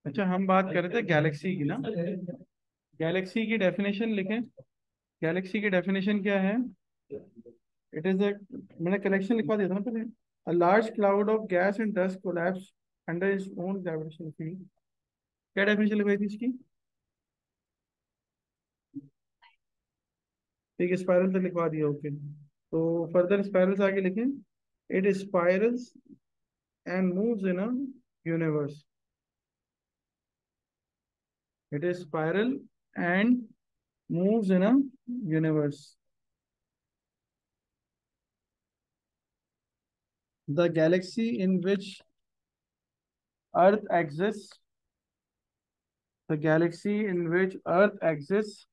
अच्छा, हम बात कर रहे थे गैलेक्सी की ना। गैलेक्सी की डेफिनेशन लिखें। गैलेक्सी की डेफिनेशन क्या है? इट इज अ, मैंने कलेक्शन लिखवा दिया था ना पहले। A large cloud of gas and dust collapse under its own gravitational field. क्या डेफिनेशन लिखवाई थी इसकी? ठीक है, स्पाइरल तक लिखवा दिया, ओके। तो फर्दर स्पाइरल्स आगे लिखें। It spirals and moves in a universe. It is spiral and moves in a universe. The galaxy in which Earth exists, the galaxy in which Earth exists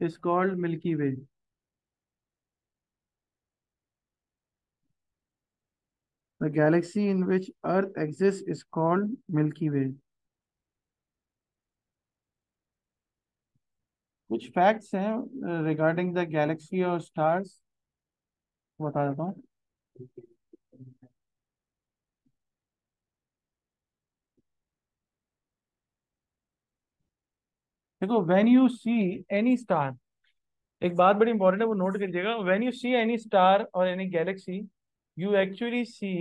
is called Milky Way. The galaxy in which Earth exists is called Milky Way. कुछ facts हैं regarding the galaxy और stars, बता देता हूँ। देखो, when you see any star, एक बात बड़ी इंपॉर्टेंट है, वो नोट करिएगा। When you see any star और any galaxy, you actually see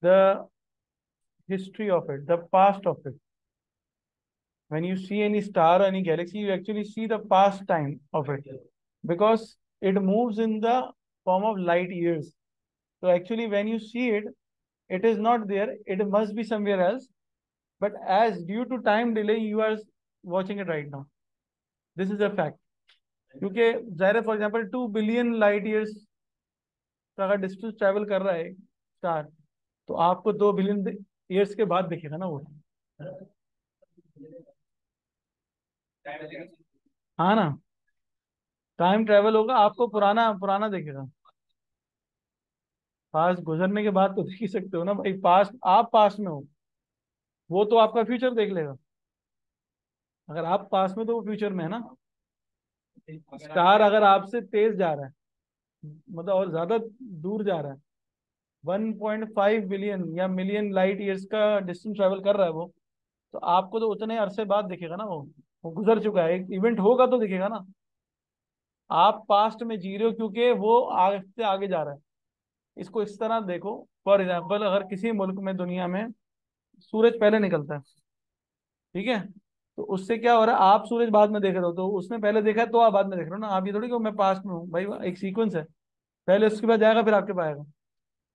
the history of it, the past of it. When you see any star or any galaxy, you actually see the past time of it, because it moves in the form of light years. So actually, when you see it, it is not there. It must be somewhere else. But as due to time delay, you are watching it right now. This is a fact. क्योंकि ज़ाहिर है, for example 2 billion light years का अगर distance travel कर रहा है star, तो आपको 2 बिलियन ईयर्स के बाद दिखेगा ना वो। हाँ ना, टाइम ट्रेवल होगा, आपको पुराना पुराना दिखेगा। पास्ट गुजरने के बाद तो देख ही सकते हो ना भाई, पास्ट आप पास्ट में हो, वो तो आपका फ्यूचर देख लेगा। अगर आप पास्ट में तो वो फ्यूचर में है ना। स्टार अगर आपसे तेज जा रहा है, मतलब और ज्यादा दूर जा रहा है, 1.5 बिलियन या मिलियन लाइट ईयर्स का डिस्टेंस ट्रेवल कर रहा है वो, तो आपको तो उतने अरसे बाद दिखेगा ना वो गुजर चुका है, एक इवेंट होगा तो दिखेगा ना। आप पास्ट में जी रहे हो क्योंकि वो आगे से आगे जा रहा है। इसको इस तरह देखो, फॉर एग्जाम्पल अगर किसी मुल्क में, दुनिया में सूरज पहले निकलता है, ठीक है, तो उससे क्या हो रहा है, आप सूरज बाद में देख रहे हो, तो उसने पहले देखा है तो आप बाद में देख रहे हो ना। आप ये थोड़ी कि मैं पास्ट में हूँ भाई, एक सीक्वेंस है, पहले उसके बाद जाएगा फिर आपके पास आएगा।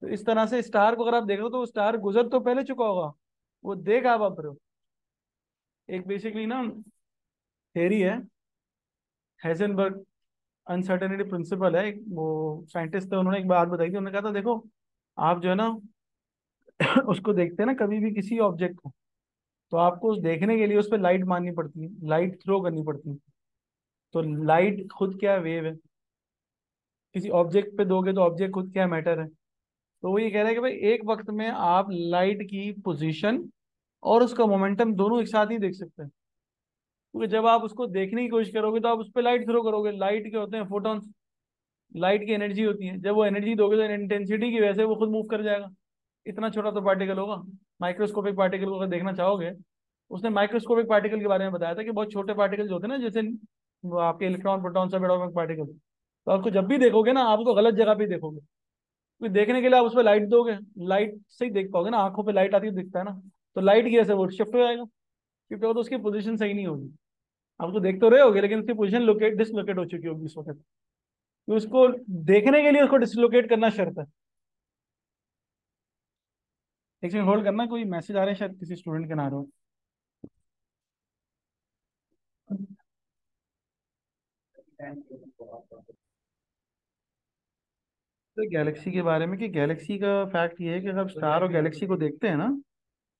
तो इस तरह से स्टार को अगर आप देख रहे हो, तो स्टार गुजर तो पहले चुका होगा, वो देख आप रहे हो। एक बेसिकली ना थेरी है, हेजनबर्ग अनसर्टेनिटी प्रिंसिपल है, एक वो साइंटिस्ट थे, उन्होंने एक बात बताई थी। उन्होंने कहा था देखो, आप जो है ना उसको देखते हैं ना कभी भी किसी ऑब्जेक्ट को, तो आपको उस देखने के लिए उस पर लाइट मारनी पड़ती है, लाइट थ्रो करनी पड़ती है। तो लाइट खुद क्या वेव है, किसी ऑब्जेक्ट पे दोगे तो ऑब्जेक्ट खुद क्या मैटर है। तो वो ये कह रहा है कि भाई एक वक्त में आप लाइट की पोजीशन और उसका मोमेंटम दोनों एक साथ ही देख सकते हैं। क्योंकि जब आप उसको देखने की कोशिश करोगे तो आप उस पर लाइट थ्रो करोगे। लाइट के होते हैं फोटॉन्स, लाइट की एनर्जी होती है। जब वो एनर्जी दोगे तो इंटेंसिटी की वजह से वो खुद मूव कर जाएगा। इतना छोटा तो पार्टिकल होगा। माइक्रोस्कोपिक पार्टिकल को अगर देखना चाहोगे, उसने माइक्रोस्कोपिक पार्टिकल के बारे में बताया था कि बहुत छोटे पार्टिकल जो होते हैं ना, जैसे वो आपके इलेक्ट्रॉन प्रोटॉन सब एटॉमिक पार्टिकल, तो आपको जब भी देखोगे ना, आप उसको गलत जगह पे देखोगे। क्योंकि देखने के लिए आप उस पर लाइट दोगे, लाइट से ही देख पाओगे ना, आंखों पे लाइट आती है तो दिखता है ना। तो लाइट की वजह से वो शिफ्ट हो जाएगा, शिफ्ट हो तो उसकी पोजीशन सही नहीं होगी। आप तो देख तो रहे होगे, लेकिन उसकी पोजीशन लोकेट डिसलोकेट हो चुकी होगी इस वक्त। तो उसको देखने के लिए उसको डिसलोकेट करना शर्त है। एक सेकंड होल्ड करना, कोई मैसेज आ रहा है शायद किसी स्टूडेंट के ना रहे हो। तो गैलेक्सी के बारे में, कि गैलेक्सी का फैक्ट ये है कि जब स्टार और गैलेक्सी को देखते हैं ना,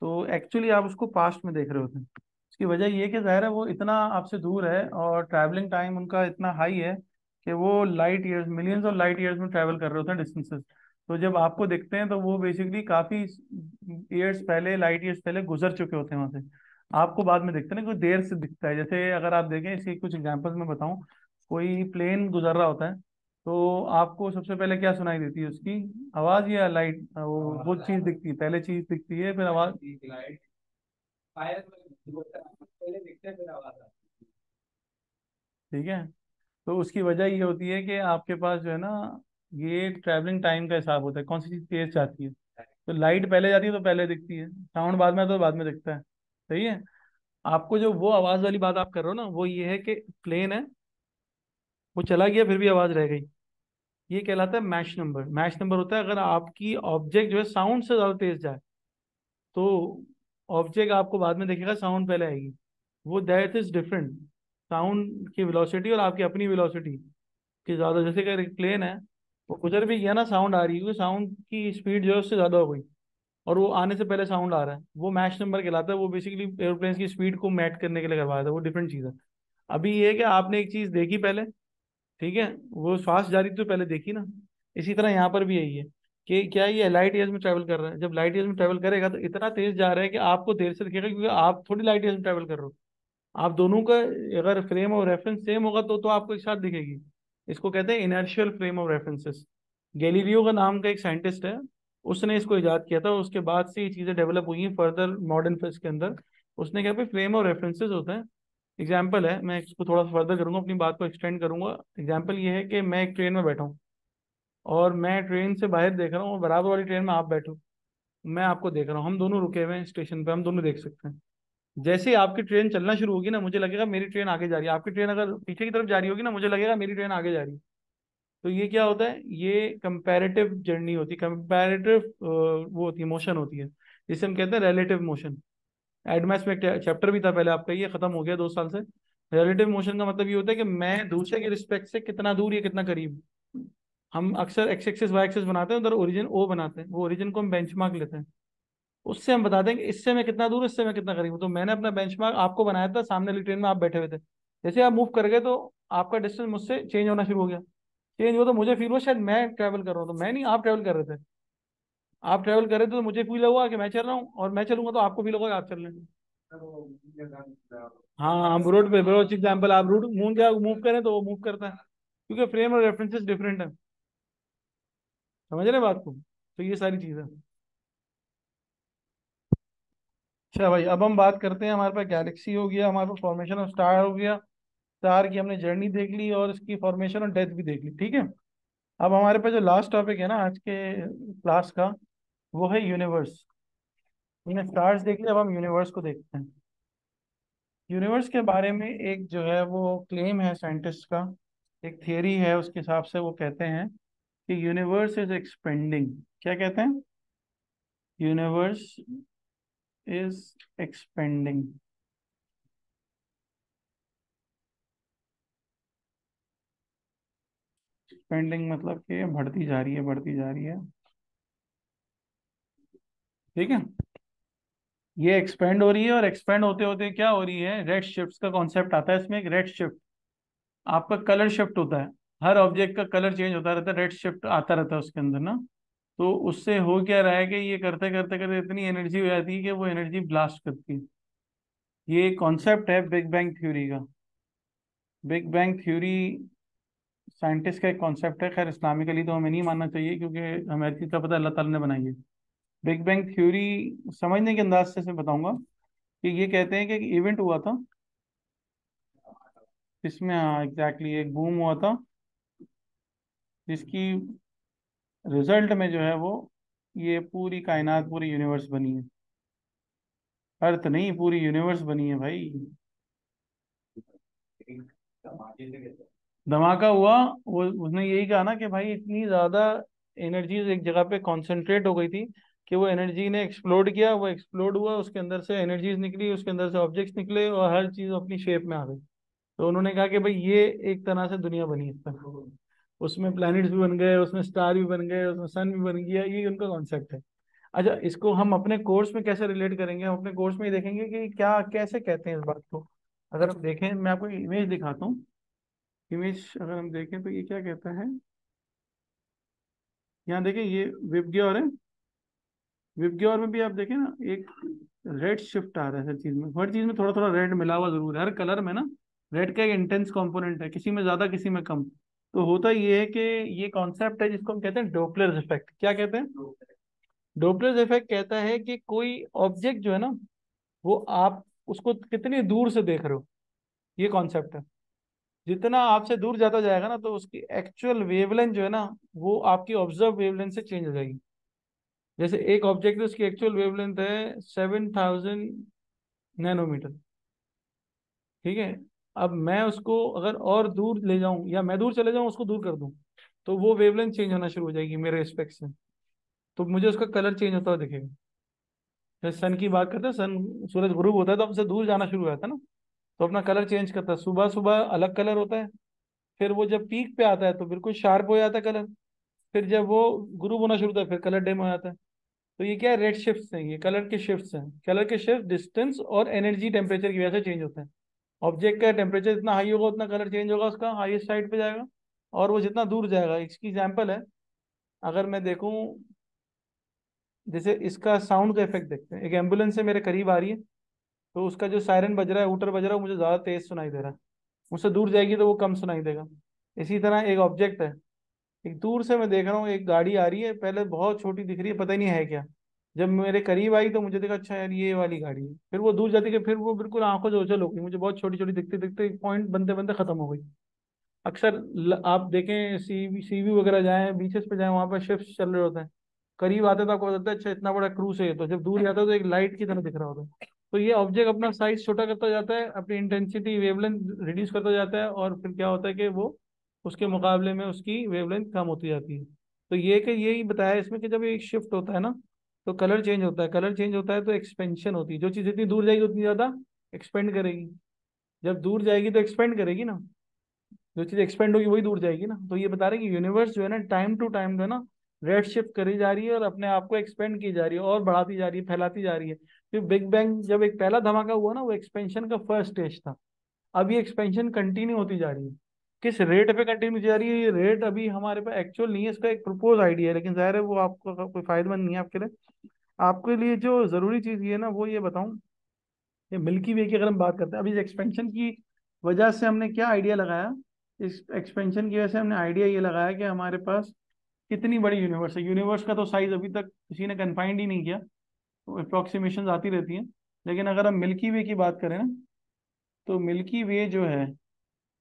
तो एक्चुअली आप उसको पास्ट में देख रहे होते हैं। इसकी वजह ये है कि ज़ाहिर है वो इतना आपसे दूर है और ट्रैवलिंग टाइम उनका इतना हाई है कि वो light years, millions of light years में ट्रैवल कर रहे होते हैं डिस्टेंसेस। तो जब आपको दिखते हैं तो वो बेसिकली काफ़ी ईयर्स पहले, लाइट ईयर्स पहले गुजर चुके होते हैं वहाँ से। आपको बाद में दिखते हैं ना, कोई देर से दिखता है। जैसे अगर आप देखें, इसके कुछ एग्जांपल्स मैं बताऊं। कोई प्लेन गुजर रहा होता है, तो आपको सबसे पहले क्या सुनाई देती है उसकी आवाज या लाइट, वो चीज दिखती है, पहले चीज दिखती है फिर आवाज। ठीक है। तो उसकी वजह ये होती है कि आपके पास जो है ना, ये ट्रैवलिंग टाइम का हिसाब होता है, कौन सी चीज तेज जाती है। तो लाइट पहले जाती है तो पहले दिखती है, साउंड बाद में तो बाद में दिखता है। सही है। आपको जो वो आवाज वाली बात आप कर रहे हो ना, वो ये है कि प्लेन है, वो चला गया फिर भी आवाज रह गई। ये कहलाता है मैश नंबर। मैश नंबर होता है अगर आपकी ऑब्जेक्ट जो है साउंड से ज्यादा तेज जाए, तो ऑब्जेक्ट आपको बाद में दिखेगा, साउंड पहले आएगी। वो दैट इज डिफरेंट। साउंड की वेलोसिटी और आपकी अपनी वेलोसिटी की ज्यादा, जैसे कि एक प्लेन है, वो गुजर भी गया ना, साउंड आ रही है क्योंकि साउंड की स्पीड जो है उससे ज्यादा हो गई, और वो आने से पहले साउंड आ रहा है, वो मैच नंबर कहलाता है। वो बेसिकली एरोप्लेन की स्पीड को मैच करने के लिए करवाया था, वो डिफरेंट चीज़ है। अभी ये है कि आपने एक चीज़ देखी पहले, ठीक है, वो फास्ट जा रही थी तो पहले देखी ना। इसी तरह यहाँ पर भी यही है कि क्या ये लाइट ईयर्स में ट्रैवल कर रहा है, जब लाइट ईयर्स में ट्रैवल करेगा तो इतना तेज जा रहा है कि आपको देर से दिखेगा, क्योंकि आप थोड़ी लाइट ईयर्स में ट्रैवल कर रहे हो। आप दोनों का अगर फ्रेम ऑफ रेफरेंस सेम होगा तो आपको एक साथ दिखेगी। इसको कहते हैं inertial frame of references. Galileo का नाम का एक साइंटिस्ट है, उसने इसको इजाद किया था। उसके बाद से ये चीज़ें डेवलप हुई हैं फर्दर मॉडर्न फिजिक्स के अंदर। उसने कहा भाई फ्रेम ऑफ रेफरेंसेस होते हैं। एग्जाम्पल है, मैं इसको थोड़ा सा फर्दर करूंगा, अपनी बात को एक्सटेंड करूंगा। एग्जाम्पल ये है कि मैं एक ट्रेन में बैठा हूँ, और मैं ट्रेन से बाहर देख रहा हूँ, और बराबर वाली ट्रेन में आप बैठो, मैं आपको देख रहा हूँ, हम दोनों रुके हुए हैं स्टेशन पे, हम दोनों देख सकते हैं। जैसे ही आपकी ट्रेन चलना शुरू होगी ना, मुझे लगेगा मेरी ट्रेन आगे जा रही है, आपकी ट्रेन अगर पीछे की तरफ जा रही होगी ना, मुझे लगेगा मेरी ट्रेन आगे जा रही है। तो ये क्या होता है, ये कंपैरेटिव जर्नी होती है, कंपैरेटिव वो होती है, मोशन होती है, जिसे हम कहते हैं रिलेटिव मोशन। एडमेस में एक चैप्टर भी था पहले आपका, ये खत्म हो गया 2 साल से। रिलेटिव मोशन का मतलब ये होता है कि मैं दूसरे के रिस्पेक्ट से कितना दूर या कितना करीब। हम अक्सर एक्स एक्सिस वाई एक्सिस बनाते हैं, उधर ओरिजिन ओ बनाते हैं, वो ओरिजिन को हम बेंचमार्क लेते हैं, उससे हम बता देंगे इससे मैं कितना दूर, इससे मैं कितना करीब हूँ। तो मैंने अपना बेंचमार्क आपको बनाया था, सामने वाली ट्रेन में आप बैठे हुए थे, जैसे आप मूव कर गए तो आपका डिस्टेंस मुझसे चेंज होना शुरू हो गया। चेंज हुआ तो मुझे फील हुआ शायद मैं ट्रैवल कर रहा हूँ, तो मैं नहीं, आप ट्रैवल कर रहे थे। आप ट्रैवल कर रहे थे तो मुझे फील हुआ कि मैं चल रहा हूँ, और मैं चलूंगा तो आपको फील होगा कि आप चल रहे हैं। हाँ, हम रोड पे बहुत एग्जाम्पल, आप रूट मूव क्या मूव करें तो वो मूव करता है, क्योंकि फ्रेम और रेफरेंसेस डिफरेंट है। समझ रहे हैं बात को। तो ये सारी चीज़ है। अच्छा भाई, अब हम बात करते हैं, हमारे पास गैलेक्सी हो गया, हमारे पास फॉर्मेशन ऑफ स्टार हो गया, स्टार की हमने जर्नी देख ली, और इसकी फॉर्मेशन और डेथ भी देख ली, ठीक है। अब हमारे पास जो लास्ट टॉपिक है ना आज के क्लास का, वो है यूनिवर्स। हमने स्टार्स देख लिया, अब हम यूनिवर्स को देखते हैं। यूनिवर्स के बारे में एक जो है वो क्लेम है साइंटिस्ट का, एक थियरी है, उसके हिसाब से वो कहते हैं कि यूनिवर्स इज एक्सपेंडिंग। क्या कहते हैं? Universe is expanding. एक्सपेंडिंग मतलब कि बढ़ती जा रही है, बढ़ती जा रही है। ठीक है। ये एक्सपेंड हो रही है, और एक्सपेंड होते होते क्या हो रही है, रेड शिफ्ट का कॉन्सेप्ट आता है इसमें। एक रेड शिफ्ट, आपका कलर शिफ्ट होता है, हर ऑब्जेक्ट का कलर चेंज होता रहता है, रेड शिफ्ट आता रहता है उसके अंदर ना। तो उससे हो क्या रहा है कि ये करते करते करते इतनी एनर्जी हो जाती है कि वो एनर्जी ब्लास्ट करती है। ये कॉन्सेप्ट है बिग बैंग थ्योरी का। बिग बैंग थ्योरी साइंटिस्ट का एक कॉन्सेप्ट है, खैर इस्लामिकली तो हमें नहीं मानना चाहिए, क्योंकि हमें हर चीज़ का पता अल्लाह ताला ने बनाई है। बिग बैंग थ्योरी समझने के अंदाज से बताऊंगा कि ये कहते हैं कि एक इवेंट हुआ था, इसमें हाँ एग्जैक्टली एक बूम हुआ था, जिसकी रिजल्ट में जो है वो ये पूरी कायनात, पूरी यूनिवर्स बनी है। अर्थ नहीं, पूरी यूनिवर्स बनी है भाई। धमाका हुआ। वो उसने यही कहा ना कि भाई इतनी ज्यादा एनर्जी एक जगह पे कॉन्सेंट्रेट हो गई थी कि वो एनर्जी ने एक्सप्लोड किया, वो एक्सप्लोड हुआ, उसके अंदर से एनर्जीज निकली, उसके अंदर से ऑब्जेक्ट्स निकले, और हर चीज अपनी शेप में आ गई। तो उन्होंने कहा कि भाई ये एक तरह से दुनिया बनी इस पर। उसमें प्लैनेट्स भी बन गए, उसमें स्टार भी बन गए, उसमें सन भी बन गया, ये उनका कॉन्सेप्ट है। अच्छा, इसको हम अपने कोर्स में कैसे रिलेट करेंगे, हम अपने कोर्स में ही देखेंगे कि क्या कैसे कहते हैं इस बात को। अगर हम देखें, मैं आपको इमेज दिखाता हूँ। इमेज अगर हम देखें तो ये क्या कहता है, यहाँ देखें ये विबग्योर है। विबग्योर में भी आप देखें ना, एक रेड शिफ्ट आ रहा है हर चीज में थोड़ा थोड़ा रेड मिला हुआ जरूर है, हर कलर में ना रेड का एक इंटेंस कंपोनेंट है, किसी में ज्यादा किसी में कम। तो होता ये है कि ये कॉन्सेप्ट है जिसको हम कहते हैं डोपलर इफेक्ट। क्या कहते हैं? डोपलर इफेक्ट कहता है कि कोई ऑब्जेक्ट जो है ना, वो आप उसको कितनी दूर से देख रहे हो, ये कॉन्सेप्ट है। जितना आपसे दूर जाता जाएगा ना, तो उसकी एक्चुअल वेवलेंथ जो है ना, वो आपकी ऑब्जर्व वेवलेंथ से चेंज हो जाएगी। जैसे एक ऑब्जेक्ट है, उसकी एक्चुअल वेवलेंथ है 7000 नैनोमीटर। ठीक है। अब मैं उसको अगर और दूर ले जाऊं, या मैं दूर चले जाऊं उसको दूर कर दूं, तो वो वेवलेंथ चेंज होना शुरू हो जाएगी मेरे रिस्पेक्ट से। तो मुझे उसका कलर चेंज होता हुआ दिखेगा। जैसे सन की बात करते हैं, सन सूरज गुरूब होता है तो हमसे दूर जाना शुरू हो जाता है ना, तो अपना कलर चेंज करता है। सुबह सुबह अलग कलर होता है, फिर वो जब पीक पे आता है तो बिल्कुल शार्प हो जाता है कलर। फिर जब वो गुरूब होना शुरू होता है, फिर कलर डिम हो जाता है। तो ये क्या है? रेड शिफ्ट्स हैं, ये कलर के शिफ्ट्स हैं। कलर के शिफ्ट डिस्टेंस और एनर्जी टेम्परेचर की वजह से चेंज होते हैं। ऑब्जेक्ट का टेम्परेचर जितना हाई होगा उतना कलर चेंज होगा, उसका हाईएस्ट साइड पे जाएगा। और वो जितना दूर जाएगा, इसकी एग्जांपल है, अगर मैं देखूं, जैसे इसका साउंड का इफेक्ट देखते हैं। एक एम्बुलेंस से मेरे करीब आ रही है, तो उसका जो सायरन बज रहा है, हूटर बज रहा है, वो मुझे ज़्यादा तेज सुनाई दे रहा है। मुझसे दूर जाएगी तो वो कम सुनाई देगा। इसी तरह एक ऑब्जेक्ट है, एक दूर से मैं देख रहा हूँ, एक गाड़ी आ रही है, पहले बहुत छोटी दिख रही है, पता ही नहीं है क्या। जब मेरे करीब आई तो मुझे देखा, अच्छा यार ये वाली गाड़ी है। फिर वो दूर जाती है, फिर वो बिल्कुल आंखों से ओझल हो गई, मुझे बहुत छोटी छोटी दिखते दिखते एक पॉइंट बनते बनते खत्म हो गई। अक्सर आप देखें, सीवी वगैरह जाएं, बीचेस पे जाएं, वहां पर शिप्स चल रहे होते हैं। करीब आते तो आपको पता चलता है अच्छा इतना बड़ा क्रूज है ये, तो जब दूर जाता है तो एक लाइट की तरह दिख रहा होता है। तो ये ऑब्जेक्ट अपना साइज छोटा करता जाता है, अपनी इंटेंसिटी वेवलेंथ रिड्यूस करता जाता है, और फिर क्या होता है कि वो उसके मुकाबले में उसकी वेवलेंथ कम होती जाती है। तो ये कि यही बताया इसमें कि जब ये शिफ्ट होता है ना, तो कलर चेंज होता है। कलर चेंज होता है तो एक्सपेंशन होती है। जो चीज़ जितनी दूर जाएगी उतनी ज़्यादा एक्सपेंड करेगी। जब दूर जाएगी तो एक्सपेंड करेगी ना, जो चीज एक्सपेंड होगी वही दूर जाएगी ना। तो ये बता रहे हैं कि यूनिवर्स जो है ना, टाइम टू टाइम जो है ना, रेड शिफ्ट करी जा रही है और अपने आप को एक्सपेंड की जा रही है और बढ़ाती जा रही है, फैलाती जा रही है। फिर बिग बैंग जब एक पहला धमाका हुआ ना, वो एक्सपेंशन का फर्स्ट स्टेज था। अब ये एक्सपेंशन कंटिन्यू होती जा रही है। किस रेट पे कंटिन्यू जा रही है, ये रेट अभी हमारे पास एक्चुअल नहीं है, इसका एक प्रपोज आइडिया है, लेकिन जाहिर है वो आपको कोई फायदेमंद नहीं है आपके लिए। आपके लिए जो जरूरी चीज ये है ना, वो ये बताऊं, ये मिल्की वे की अगर हम बात करते हैं, अभी इस एक्सपेंशन की वजह से हमने क्या आइडिया लगाया। इस एक्सपेंशन की वजह से हमने आइडिया ये लगाया कि हमारे पास कितनी बड़ी यूनिवर्स है। यूनिवर्स का तो साइज अभी तक किसी ने कन्फाइंड ही नहीं किया, तो अप्रोक्सीमेशन आती रहती हैं। लेकिन अगर हम मिल्की वे की बात करें ना, तो मिल्की वे जो है,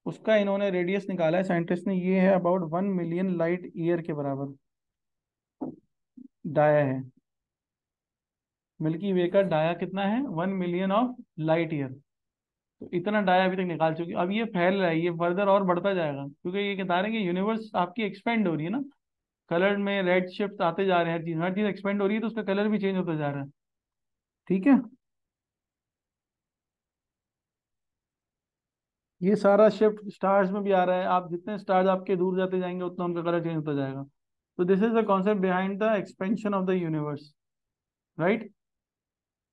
उसका इन्होंने रेडियस निकाला है साइंटिस्ट ने, ये है अबाउट 1 मिलियन लाइट ईयर के बराबर डाया है। मिल्की वे का डाया कितना है? 1 मिलियन ऑफ लाइट ईयर। तो इतना डाया अभी तक निकाल चुकी है। अब ये फैल रहा है, ये फर्दर और बढ़ता जाएगा, क्योंकि ये बता रहे हैं कि यूनिवर्स आपकी एक्सपेंड हो रही है ना। कलर में रेड शिफ्ट आते जा रहे हैं, हर चीज एक्सपेंड हो रही है, तो उसका कलर भी चेंज होता जा रहा है। ठीक है। ये सारा शिफ्ट स्टार्स में भी आ रहा है। आप जितने स्टार्स आपके दूर जाते जाएंगे उतना उनका कलर चेंज होता जाएगा। तो this is the concept behind the expansion of the universe. Right?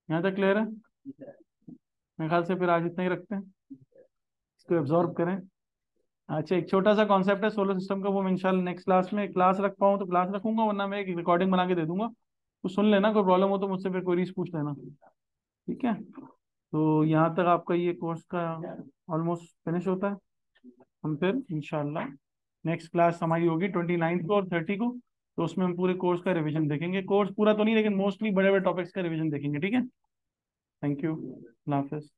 यहाँ तक क्लियर है? मेरे ख्याल से फिर आज इतना ही रखते हैं, इसको एब्जॉर्ब करें। अच्छा, एक छोटा सा कॉन्सेप्ट है सोलर सिस्टम का, वो मैं इंशाल्लाह नेक्स्ट क्लास में क्लास रख पाऊँ तो क्लास रखूंगा, वरना मैं एक रिकॉर्डिंग बना के दे दूंगा। तो सुन लेना, कोई प्रॉब्लम हो तो मुझसे फिर क्वेरीज पूछ लेना। ठीक है। तो यहाँ तक आपका ये कोर्स का ऑलमोस्ट फिनिश होता है। हम फिर इंशाल्लाह नेक्स्ट क्लास हमारी होगी 29 को और 30 को। तो उसमें हम पूरे कोर्स का रिवीजन देखेंगे। कोर्स पूरा तो नहीं, लेकिन मोस्टली बड़े बड़े टॉपिक्स का रिवीजन देखेंगे। ठीक है। Thank you. अल्लाह हाफिज़।